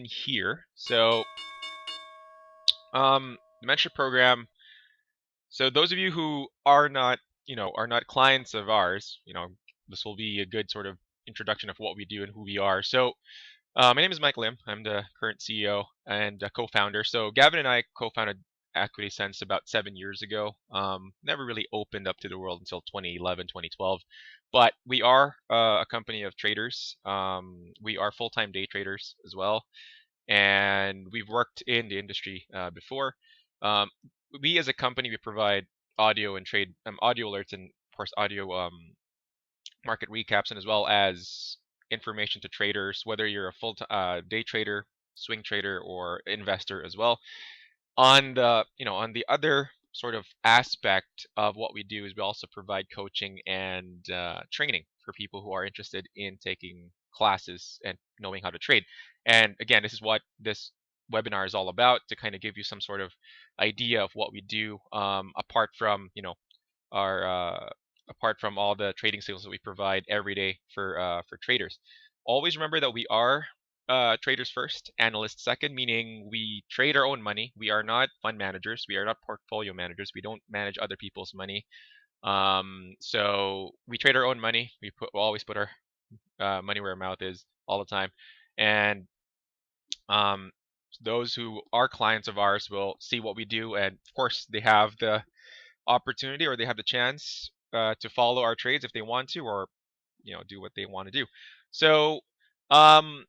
in here. So, the mentorship program. So those of you who are not, are not clients of ours, this will be a good sort of introduction of what we do and who we are. So, my name is Mike Lim. I'm the current CEO and co-founder. So Gavin and I co-founded Equity Sense about 7 years ago. Never really opened up to the world until 2011, 2012. But we are a company of traders. We are full-time day traders as well, and we've worked in the industry before. Um, we as a company, we provide audio and trade audio alerts and of course audio market recaps, and as well as information to traders, whether you're a full day trader, swing trader, or investor as well. On the other sort of aspect of what we do is we also provide coaching and training for people who are interested in taking classes and knowing how to trade. And again, this is what this webinar is all about, to kind of give you some sort of idea of what we do, apart from our apart from all the trading signals that we provide every day for traders. Always remember that we are traders first, analysts second, meaning we trade our own money. We are not fund managers. We are not portfolio managers. We don't manage other people's money. So we trade our own money. We always put our money where our mouth is all the time. And um, those who are clients of ours will see what we do, and of course they have the opportunity, or they have the chance to follow our trades if they want to, or do what they want to do. So um,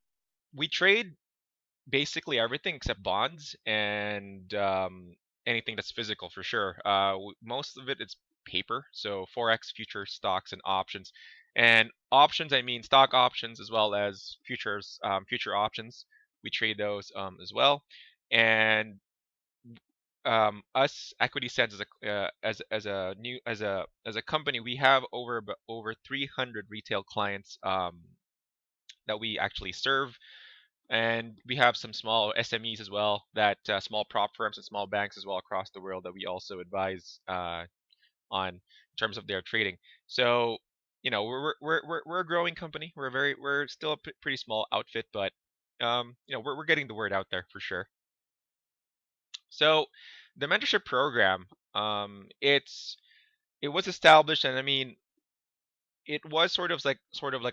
we trade basically everything except bonds and anything that's physical for sure. Most of it's paper, so forex, futures, stocks, and options. And options, I mean stock options as well as futures, future options. We trade those as well. And us Equity Sense as a company, we have over 300 retail clients that we actually serve, and we have some small SMEs as well, that small prop firms and small banks as well across the world, that we also advise on in terms of their trading. So we're a growing company. We're still a pretty small outfit, but we're getting the word out there for sure. So the mentorship program, it was established, and I mean, it was sort of like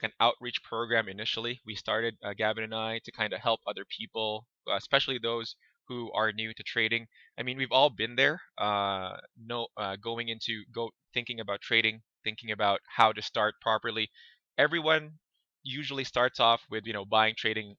an outreach program initially. We started, Gavin and I, to kind of help other people, especially those who are new to trading. I mean, we've all been there. No, going into go thinking about trading, thinking about how to start properly. Everyone usually starts off with buying trading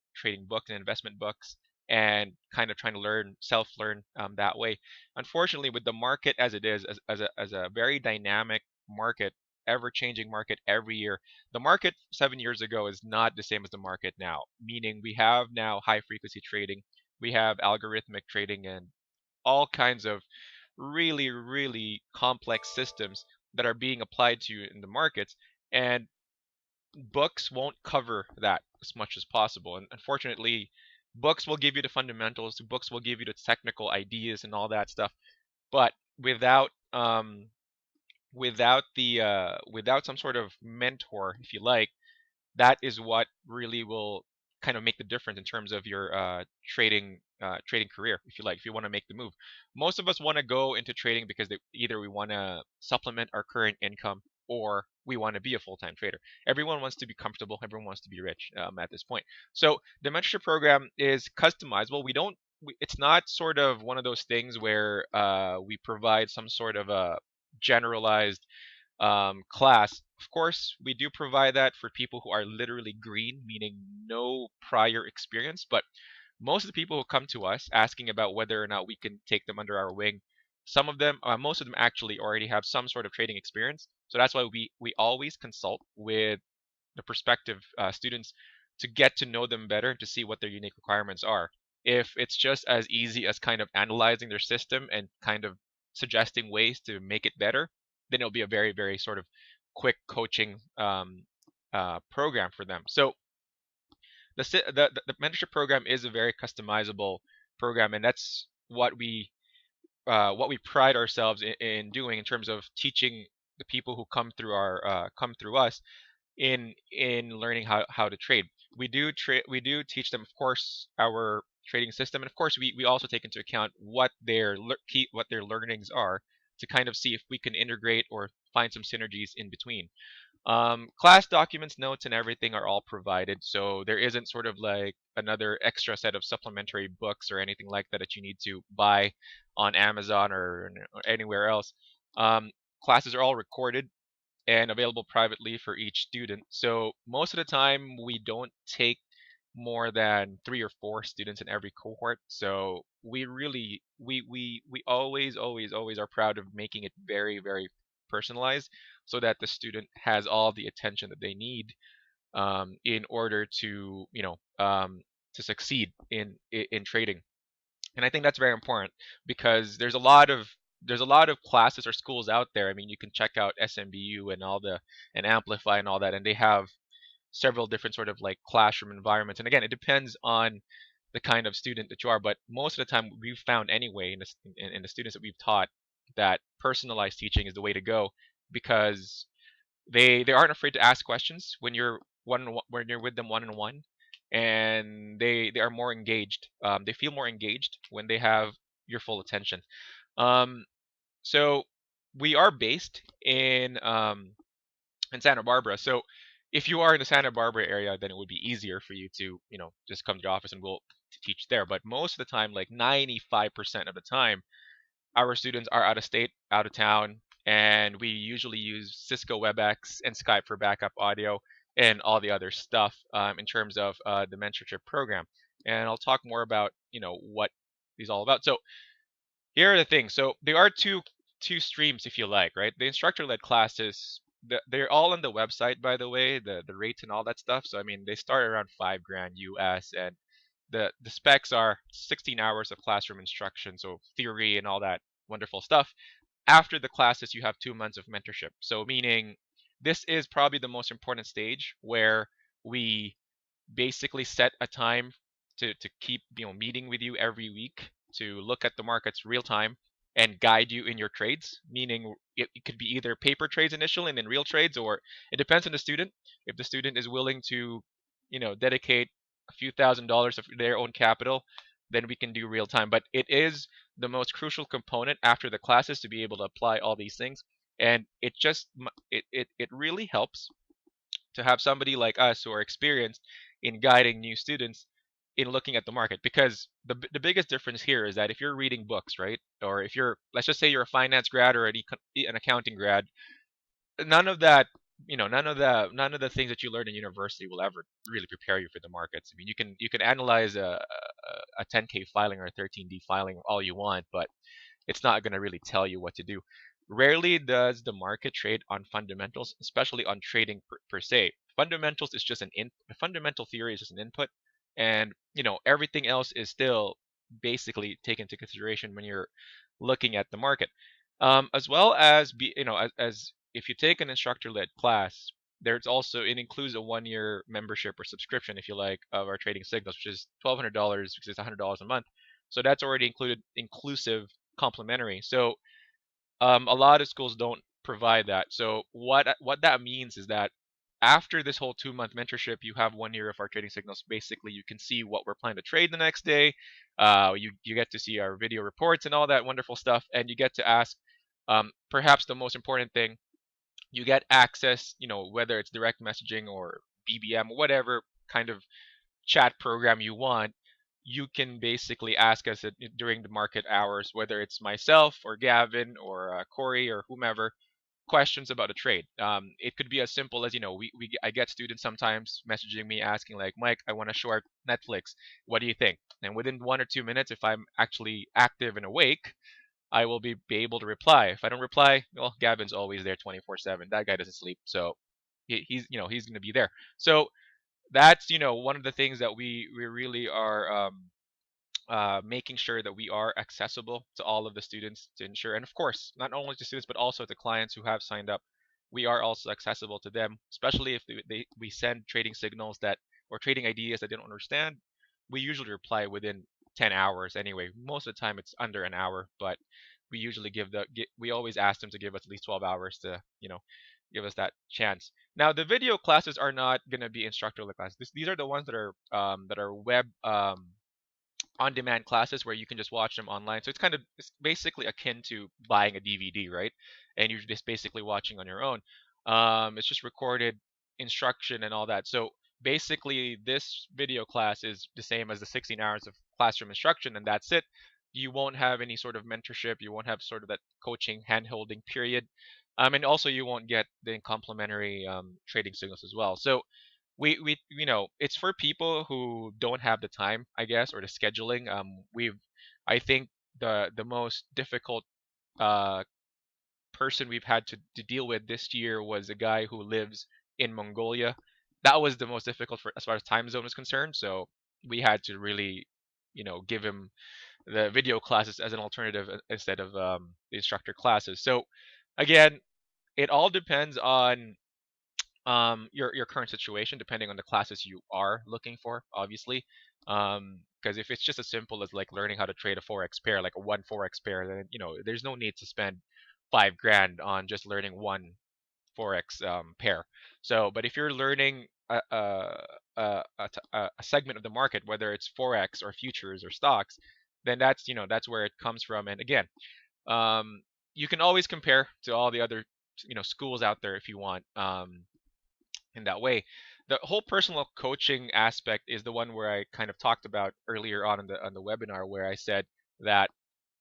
books and investment books, and kind of trying to self-learn that way. Unfortunately, with the market as it is, as a very dynamic market, ever-changing market every year. The market 7 years ago is not the same as the market now, meaning we have now high-frequency trading, we have algorithmic trading, and all kinds of really, really complex systems that are being applied to in the markets. And books won't cover that as much as possible. And unfortunately, books will give you the fundamentals, books will give you the technical ideas and all that stuff, but without some sort of mentor, if you like, that is what really will kind of make the difference in terms of your trading career, if you like, if you want to make the move. Most of us want to go into trading because either we want to supplement our current income, or we want to be a full-time trader. Everyone wants to be comfortable. Everyone wants to be rich at this point. So the mentorship program is customizable. It's not sort of one of those things where we provide some sort of a generalized class. Of course, we do provide that for people who are literally green, meaning no prior experience. But most of the people who come to us asking about whether or not we can take them under our wing, most of them actually already have some sort of trading experience. So that's why we always consult with the prospective students to get to know them better, to see what their unique requirements are. If it's just as easy as kind of analyzing their system and kind of suggesting ways to make it better, then it'll be a very, very sort of quick coaching program for them. So the mentorship program is a very customizable program, and that's what we pride ourselves in doing, in terms of teaching the people who come through us in learning how to trade. we do teach them, of course, our trading system, and of course we also take into account what what their learnings are to kind of see if we can integrate or find some synergies in between. Class documents, notes, and everything are all provided, so there isn't sort of like another extra set of supplementary books or anything like that that you need to buy on Amazon or anywhere else. Um, Classes are all recorded and available privately for each student. So most of the time, we don't take more than 3 or 4 students in every cohort. So we really we always are proud of making it very personalized, so that the student has all the attention that they need in order to to succeed in trading. And I think that's very important because there's a lot of classes or schools out there. I mean, you can check out SMBU and all the and Amplify and all that, and they have several different sort of like classroom environments. And again, it depends on the kind of student that you are, but most of the time we've found anyway in the students that we've taught that personalized teaching is the way to go because they aren't afraid to ask questions when you're when you're with them one on one, and they are more engaged. They feel more engaged when they have your full attention. Um, so we are based in Santa Barbara. So if you are in the Santa Barbara area, then it would be easier for you to just come to the office and we'll teach there. But most of the time, like 95% of the time, our students are out of state, out of town, and we usually use Cisco WebEx and Skype for backup audio and all the other stuff in terms of the mentorship program. And I'll talk more about what these all about. So here are the things. So there are two streams, if you like, right? The instructor-led classes, they're all on the website, by the way, the rates and all that stuff. So I mean, they start around 5 grand US, and the specs are 16 hours of classroom instruction, so theory and all that wonderful stuff. After the classes, you have 2 months of mentorship. So meaning this is probably the most important stage where we basically set a time to keep meeting with you every week to look at the markets real time and guide you in your trades, meaning it could be either paper trades initially and then real trades, or it depends on the student. If the student is willing to dedicate a few $1,000s of their own capital, then we can do real time. But it is the most crucial component after the classes to be able to apply all these things, and it really helps to have somebody like us who are experienced in guiding new students in looking at the market, because the biggest difference here is that if you're reading books, right, or if you're, let's just say you're a finance grad or an accounting grad, none of that, none of the things that you learn in university will ever really prepare you for the markets. I mean, you can analyze a 10K filing or a 13D filing all you want, but it's not going to really tell you what to do. Rarely does the market trade on fundamentals, especially on trading per se. Fundamentals is just the fundamental theory is just an input, and everything else is still basically taken into consideration when you're looking at the market. As well as as if you take an instructor-led class, there's also it includes a 1 year membership or subscription, if you like, of our trading signals, which is $1,200, which is $100 a month. So that's already inclusive complimentary. So a lot of schools don't provide that. So what that means is that after this whole 2 month mentorship, you have 1 year of our trading signals. Basically, you can see what we're planning to trade the next day. You get to see our video reports and all that wonderful stuff, and you get to ask perhaps the most important thing. You get access, whether it's direct messaging or BBM, whatever kind of chat program you want, you can basically ask us during the market hours, whether it's myself or Gavin or Corey or whomever, questions about a trade. It could be as simple as I get students sometimes messaging me asking like, Mike, I want to short Netflix. What do you think? And within 1 or 2 minutes, if I'm actually active and awake, I will be able to reply. If I don't reply, well, Gavin's always there 24/7. That guy doesn't sleep, so he's going to be there. So that's one of the things that we really are making sure that we are accessible to all of the students to ensure, and of course, not only to students but also to clients who have signed up. We are also accessible to them, especially if we send trading signals that or trading ideas that they don't understand. We usually reply within 10 hours anyway. Most of the time it's under an hour, but we usually we always ask them to give us at least 12 hours to give us that chance. Now, the video classes are not going to be instructor classes. These are the ones that are web on-demand classes where you can just watch them online. So it's basically akin to buying a DVD, right? And you're just basically watching on your own. It's just recorded instruction and all that. So basically, this video class is the same as the 16 hours of classroom instruction, and that's it. You won't have any sort of mentorship. You won't have sort of that coaching, hand-holding period. And also you won't get the complimentary trading signals as well. So we it's for people who don't have the time, I guess, or the scheduling. We've I think the most difficult uh person we've had to deal with this year was a guy who lives in Mongolia. That was the most difficult for as far as time zone is concerned. So we had to really, give him the video classes as an alternative instead of the instructor classes. So again, it all depends on your current situation, depending on the classes you are looking for, obviously. Because if it's just as simple as like learning how to trade a forex pair, like a one forex pair, then there's no need to spend 5 grand on just learning one forex pair. So but if you're learning a segment of the market, whether it's forex or futures or stocks, then that's where it comes from. And again, um you can always compare to all the other schools out there if you want, in that way. The whole personal coaching aspect is the one where I kind of talked about earlier on the webinar, where I said that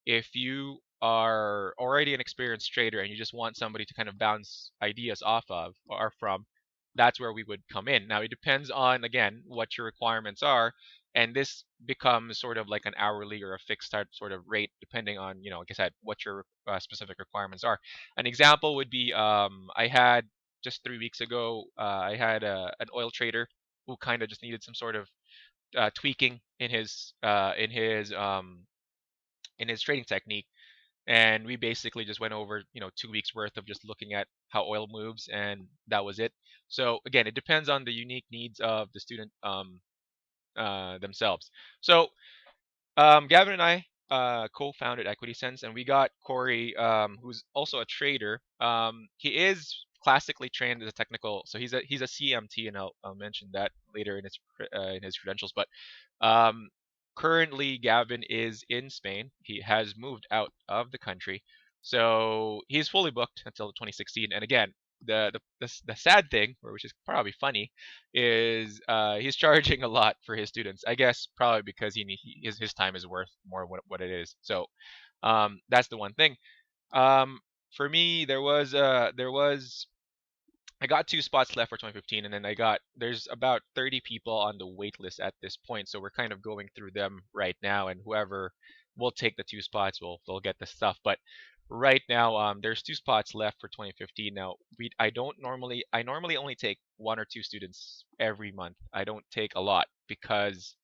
if you are already an experienced trader and you just want somebody to kind of bounce ideas off of or from, that's where we would come in. Now, it depends on, again, what your requirements are. And this becomes sort of like an hourly or a fixed type sort of rate, depending on, like I said, what your specific requirements are. An example would be I had just 3 weeks ago, I had an oil trader who kind of just needed some sort of tweaking in his trading technique, and we basically just went over 2 weeks worth of just looking at how oil moves, and that was it. So again, it depends on the unique needs of the student themselves. So Gavin and I co-founded Equity Sense, and we got Corey, who's also a trader. He is classically trained as a technical, so he's a CMT, and I'll mention that later in his credentials. But um, currently, Gavin is in Spain. He has moved out of the country, so he's fully booked until 2016. And again, the sad thing, or which is probably funny, is he's charging a lot for his students. I guess probably because his time is worth more what it is. So that's the one thing. Um, for me, there was I got 2 spots left for 2015, and then there's about 30 people on the wait list at this point. So we're kind of going through them right now, and whoever will take the 2 spots will they'll get the stuff. But right now, there's 2 spots left for 2015. Now I normally only take 1 or 2 students every month. I don't take a lot because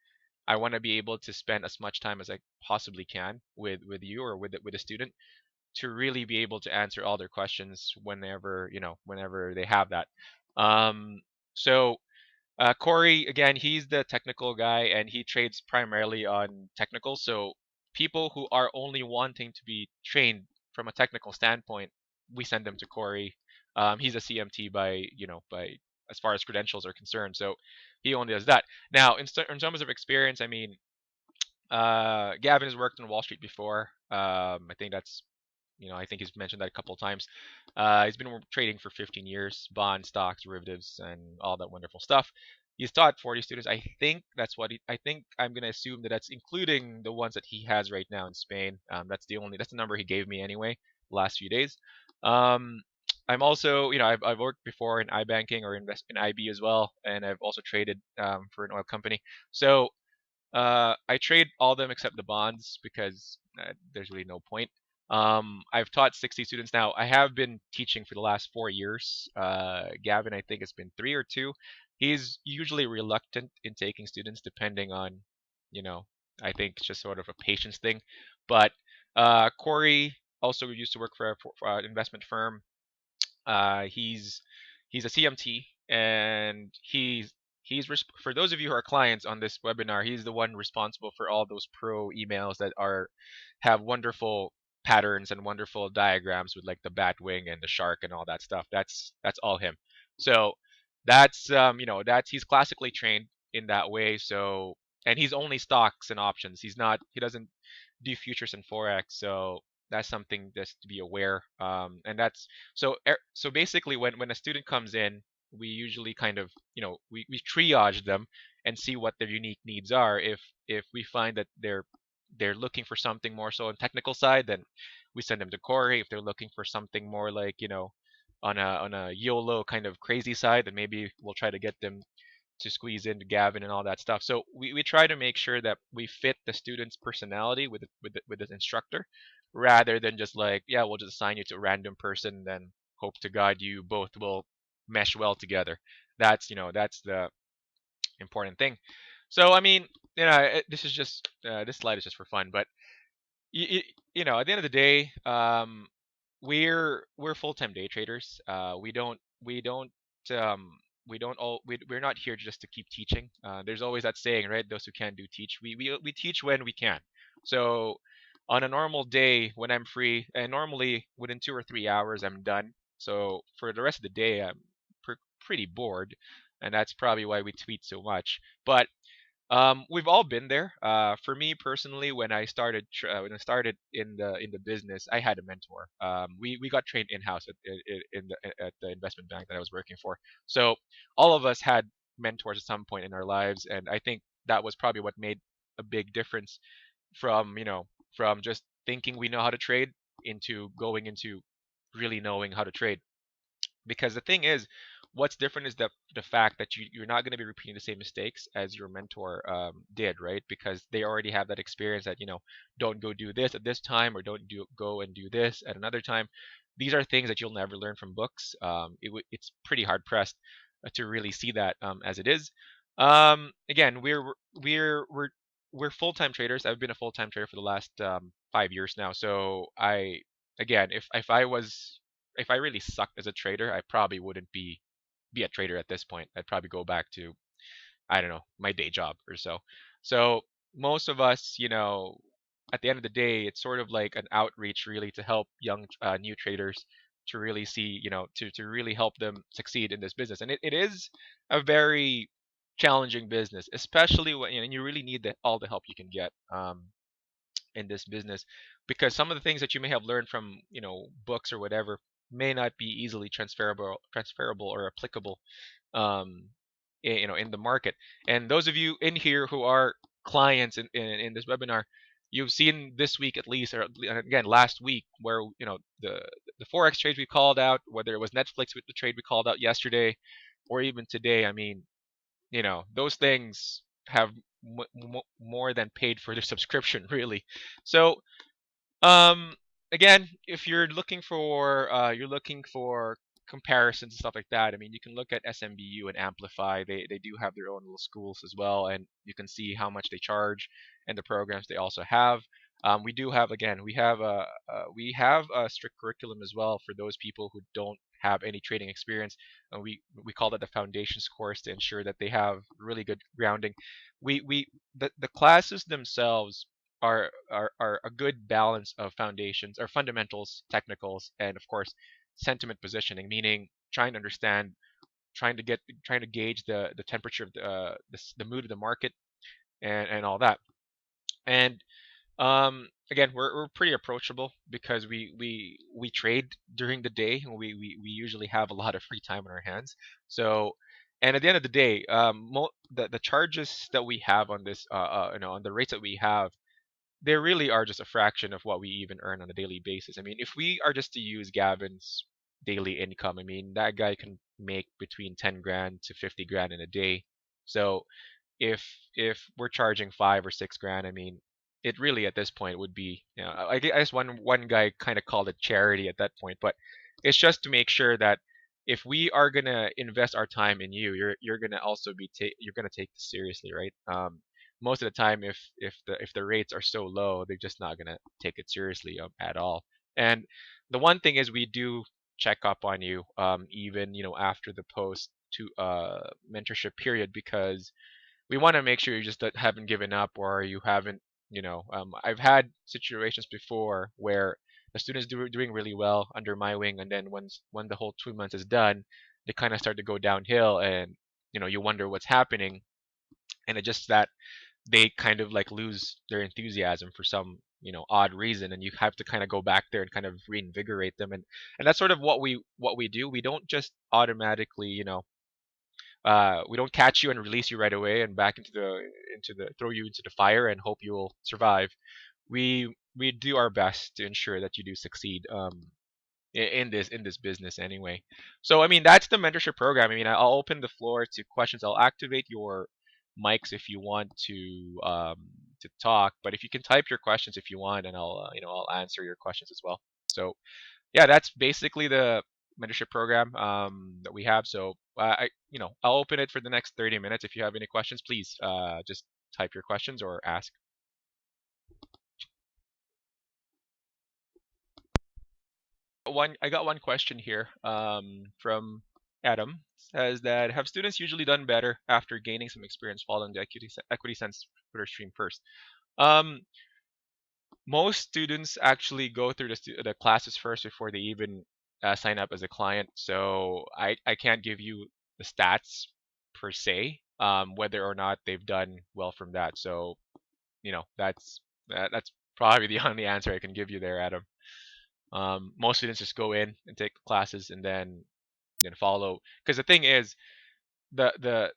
I want to be able to spend as much time as I possibly can with you or with a student to really be able to answer all their questions whenever they have that. Um, so Corey, again, he's the technical guy and he trades primarily on technical. So people who are only wanting to be trained from a technical standpoint, we send them to Corey. He's a CMT by as far as credentials are concerned. So he only does that. Now, in terms of experience, I mean, Gavin has worked on Wall Street before. I think I think he's mentioned that a couple of times. He's been trading for 15 years, bonds, stocks, derivatives, and all that wonderful stuff. He's taught 40 students. I think I'm gonna assume that that's including the ones that he has right now in Spain. That's the number he gave me anyway, the last few days. Um, I'm also, I've worked before in iBanking or invest in IB as well, and I've also traded for an oil company. So I trade all of them except the bonds because there's really no point. I've taught 60 students now. I have been teaching for the last 4 years. Gavin, I think it's been 3 or 2. He's usually reluctant in taking students, depending on, you know, I think it's just sort of a patience thing. But Corey also used to work for an investment firm. He's a CMT, and for those of you who are clients on this webinar, he's the one responsible for all those pro emails that have wonderful patterns and wonderful diagrams with like the bat wing and the shark and all that stuff. That's all him. So that's that's he's classically trained in that way. So and he's only stocks and options. He doesn't do futures and forex. So that's something just to be aware. And that's so basically when a student comes in, we usually kind of we triage them and see what their unique needs are. If we find that they're looking for something more so on technical side, then we send them to Corey. If they're looking for something more like on a YOLO kind of crazy side, then maybe we'll try to get them to squeeze into Gavin and all that stuff. So we try to make sure that we fit the student's personality with the instructor, rather than just like, yeah, we'll just assign you to a random person, then hope to God you both will mesh well together. That's the important thing. So I mean, this is just this slide is just for fun, but you, at the end of the day, we're full-time day traders. Um, we're not here just to keep teaching. There's always that saying, right? Those who can do teach. We teach when we can. So on a normal day when I'm free, and normally within 2 or 3 hours I'm done. So for the rest of the day I'm pretty bored, and that's probably why we tweet so much. But we've all been there. For me personally, when I started in the business, I had a mentor. We got trained in house at the investment bank that I was working for. So all of us had mentors at some point in our lives, and I think that was probably what made a big difference from from just thinking we know how to trade into going into really knowing how to trade. Because the thing is, what's different is the fact that you're not going to be repeating the same mistakes as your mentor did, right? Because they already have that experience that don't go do this at this time, or don't go and do this at another time. These are things that you'll never learn from books. It's pretty hard pressed to really see that as it is. Again, we're full-time traders. I've been a full-time trader for the last 5 years now. So again, if I really sucked as a trader, I probably wouldn't be a trader at this point. I'd probably go back to, I don't know, my day job or so. So most of us, at the end of the day, it's sort of like an outreach really to help young new traders to really see, to really help them succeed in this business. And it is a very challenging business, especially when and you really need all the help you can get. In this business, because some of the things that you may have learned from books or whatever may not be easily transferable or applicable um in the market. And those of you in here who are clients in this webinar, you've seen this week at least, or again last week, where the forex trades we called out, whether it was Netflix with the trade we called out yesterday or even today. I mean, those things have more than paid for their subscription, really. So um, again, if you're looking for comparisons and stuff like that, I mean, you can look at SMBU and Amplify. They do have their own little schools as well, and you can see how much they charge and the programs they also have. We do have again, we have a strict curriculum as well for those people who don't have any trading experience, and we call that the foundations course to ensure that they have really good grounding. The classes themselves are a good balance of foundations or fundamentals, technicals, and of course sentiment positioning, meaning trying to understand, trying to gauge the temperature of the mood of the market and all that. And again, we're pretty approachable because we trade during the day, and we usually have a lot of free time on our hands. So, and at the end of the day, the charges that we have on this, on the rates that we have, they really are just a fraction of what we even earn on a daily basis. I mean, if we are just to use Gavin's daily income, I mean, that guy can make between 10 grand to 50 grand in a day. So if we're charging 5 or 6 grand, I mean, it really at this point would be, I guess one guy kind of called it charity at that point, but it's just to make sure that if we are gonna invest our time in you, you're gonna also you're gonna take this seriously, right? Most of the time, if the rates are so low, they're just not gonna take it seriously at all. And the one thing is, we do check up on you, even after the post to mentorship period, because we want to make sure you just haven't given up, or you haven't, I've had situations before where the students doing really well under my wing, and then when the whole 2 months is done, they kind of start to go downhill, and you wonder what's happening, and it's just that they kind of like lose their enthusiasm for some odd reason, and you have to kind of go back there and kind of reinvigorate them, and that's sort of what we do. We don't just automatically we don't catch you and release you right away and back into the throw you into the fire and hope you'll survive. We do our best to ensure that you do succeed, in this business anyway. So I mean, that's the mentorship program. I mean, I'll open the floor to questions. I'll activate your mics if you want to talk, but if you can type your questions if you want, and I'll answer your questions as well. So yeah, that's basically the mentorship program that we have. So I'll open it for the next 30 minutes. If you have any questions, please just type your questions or ask. I got one question here from Adam. Says that, have students usually done better after gaining some experience following the equity sense Twitter stream first? Um, Most students actually go through the classes first before they even sign up as a client. So I can't give you the stats per se, whether or not they've done well from that. So that's probably the only answer I can give you there, Adam. Most students just go in and take classes and then follow. Because the thing is, the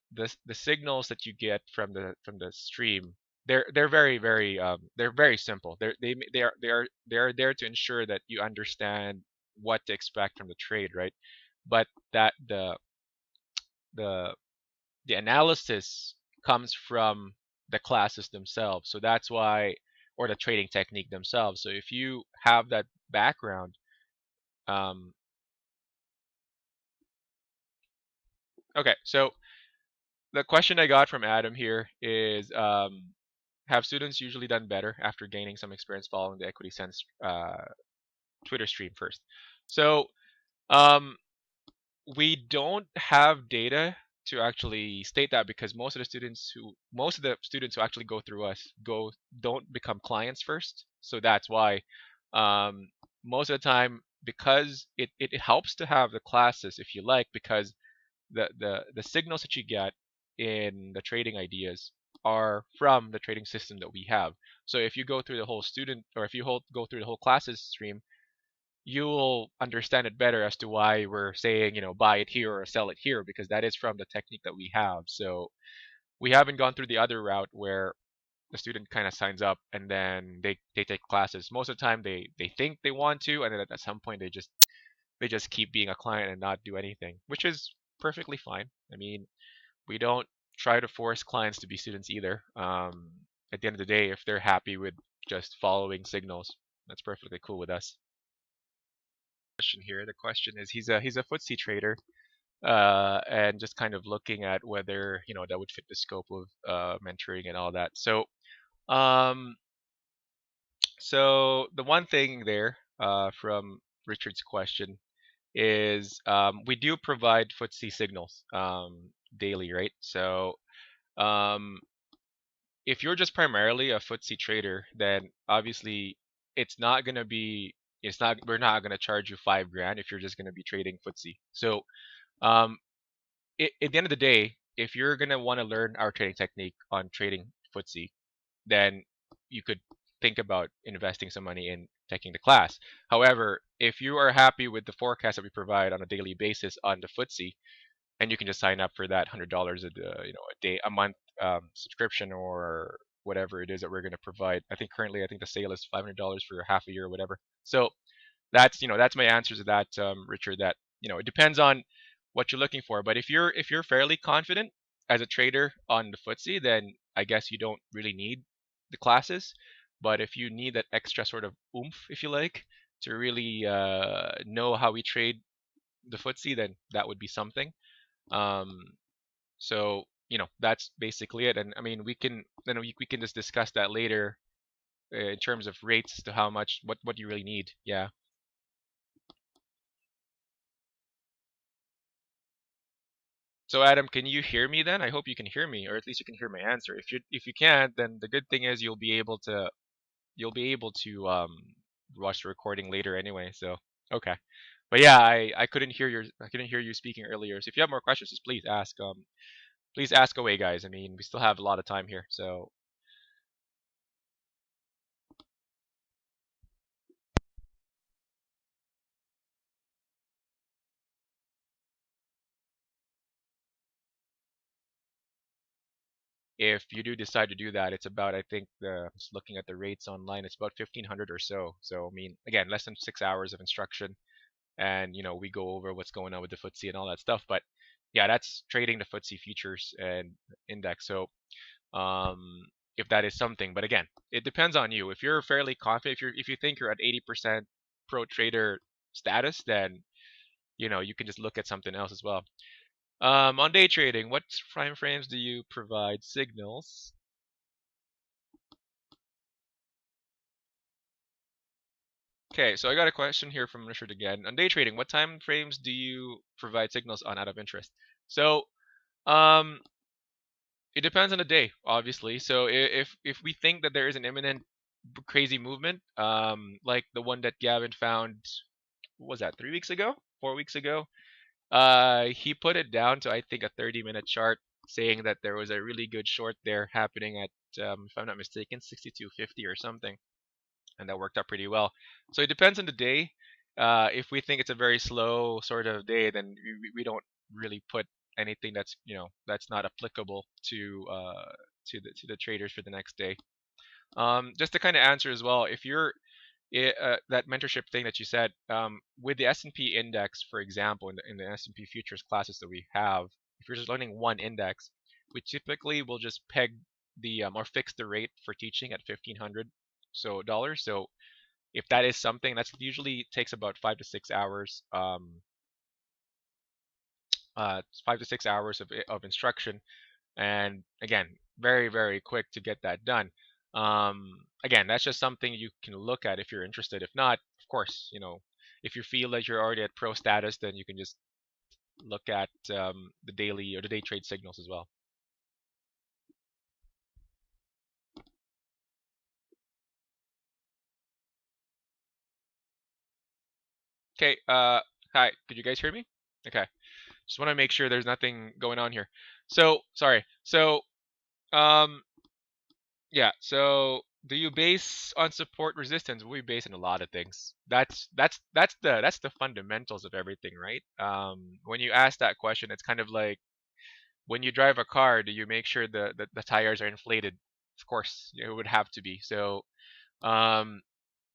signals that you get from the stream, they're very simple. They are there to ensure that you understand what to expect from the trade, right? But that the the analysis comes from the classes themselves. So that's why, or the trading technique themselves. So if you have that background, um, okay. So the question I got from Adam here is, have students usually done better after gaining some experience following the Equity Sense Twitter stream first? So um, we don't have data to actually state that, because most of the students who actually go through us don't become clients first. So that's why, um, most of the time, because it helps to have the classes if you like, because the signals that you get in the trading ideas are from the trading system that we have. So if you go through the whole student, or if you go through the whole classes stream, you will understand it better as to why we're saying, buy it here or sell it here, because that is from the technique that we have. So we haven't gone through the other route where the student kind of signs up and then they take classes. Most of the time they think they want to, and then at some point they just keep being a client and not do anything, which is perfectly fine. I mean, we don't try to force clients to be students either. At the end of the day, if they're happy with just following signals, that's perfectly cool with us. Question here. The question is, he's a FTSE trader, and just kind of looking at whether that would fit the scope of mentoring and all that. Um, so the one thing there, from Richard's question, is, we do provide FTSE signals daily, right? So um, if you're just primarily a FTSE trader, then obviously it's not gonna be it's not we're not gonna charge you 5 grand if you're just gonna be trading FTSE. So um, at the end of the day, if you're gonna want to learn our trading technique on trading FTSE, then you could think about investing some money in taking the class. However, if you are happy with the forecast that we provide on a daily basis on the FTSE, and you can just sign up for that $100 a month subscription, or whatever it is that we're going to provide. I think the sale is $500 for half a year or whatever. So that's my answer to that, Richard. That it depends on what you're looking for. But if you're fairly confident as a trader on the FTSE, then I guess you don't really need the classes. But if you need that extra sort of oomph, if you like, to really know how we trade the FTSE, then that would be something. Um, so that's basically it. And I mean, we can just discuss that later, in terms of rates, as to how much what you really need. Yeah. So Adam, can you hear me then? I hope you can hear me, or at least you can hear my answer. If you can't, then the good thing is you'll be able to watch the recording later anyway. So okay, but yeah, I couldn't hear you speaking earlier. So if you have more questions, just please ask away, guys. I mean, we still have a lot of time here. So if you do decide to do that, it's about, I think, just looking at the rates online, it's about 1,500 or so. So I mean, again, less than 6 hours of instruction, and we go over what's going on with the FTSE and all that stuff. But yeah, that's trading the FTSE futures and index. So if that is something, but again, it depends on you. If you're fairly confident, if you think you're at 80% pro trader status, then you can just look at something else as well. On day trading, what time frames do you provide signals? Okay, so I got a question here from Richard again. On day trading, what time frames do you provide signals on out of interest? So, um, it depends on the day, obviously. So if we think that there is an imminent crazy movement, like the one that Gavin found, what was that, 3 weeks ago, 4 weeks ago? He put it down to, I think, a 30-minute chart, saying that there was a really good short there happening at, if I'm not mistaken, 62.50 or something, and that worked out pretty well. So it depends on the day. If we think it's a very slow sort of day, then we don't really put anything that's not applicable to the traders for the next day. Just to kind of answer as well, if you're that mentorship thing that you said, with the S&P index, for example, in the S&P futures classes that we have, if you're just learning one index, we typically will just peg the or fix the rate for teaching at 1,500 dollars. So if that is something, that's usually takes about 5 to 6 hours, 5 to 6 hours of instruction, and again, very very quick to get that done. Again, that's just something you can look at if you're interested. If not, of course, if you feel that you're already at pro status, then you can just look at the daily or the day trade signals as well. Okay, hi, could you guys hear me? Okay, just want to make sure there's nothing going on here. So sorry. So um yeah, so do you base on support resistance? We base on a lot of things. That's the fundamentals of everything, right? When you ask that question, it's kind of like when you drive a car, do you make sure the tires are inflated? Of course, it would have to be. So um,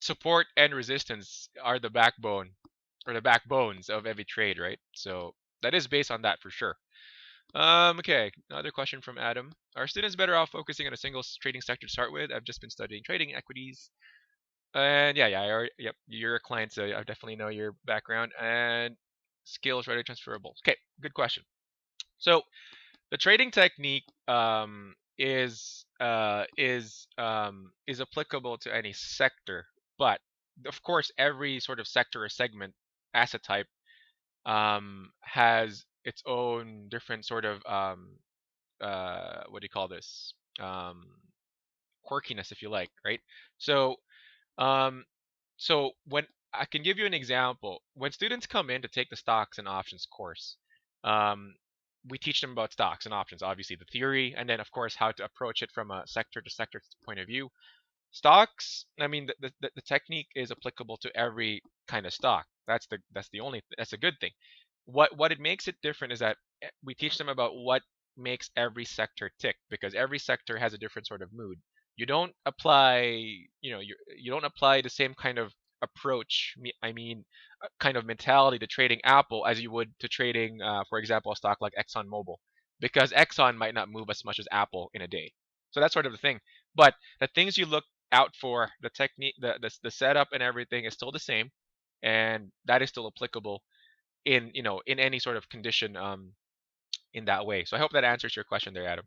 support and resistance are the backbone or the backbones of every trade, right? So that is based on that for sure. Okay, another question from Adam. Are students better off focusing on a single trading sector to start with? I've just been studying trading equities. And yeah, yep, you're a client, so I definitely know your background and skills readily transferable. Okay, good question. So the trading technique is applicable to any sector, but of course every sort of sector or segment asset type has its own different sort of what do you call this, quirkiness, if you like, right? So um, when I can give you an example, when students come in to take the stocks and options course, um, we teach them about stocks and options, obviously the theory, and then of course how to approach it from a sector to sector point of view. Stocks, I mean, the technique is applicable to every kind of stock. That's a good thing. What it makes it different is that we teach them about what makes every sector tick, because every sector has a different sort of mood. You don't apply, you don't apply the same kind of approach. I mean, kind of mentality to trading Apple as you would to trading, for example, a stock like ExxonMobil, because Exxon might not move as much as Apple in a day. So that's sort of the thing. But the things you look out for, the technique, the setup and everything is still the same, and that is still applicable in any sort of condition in that way. So I hope that answers your question there, Adam.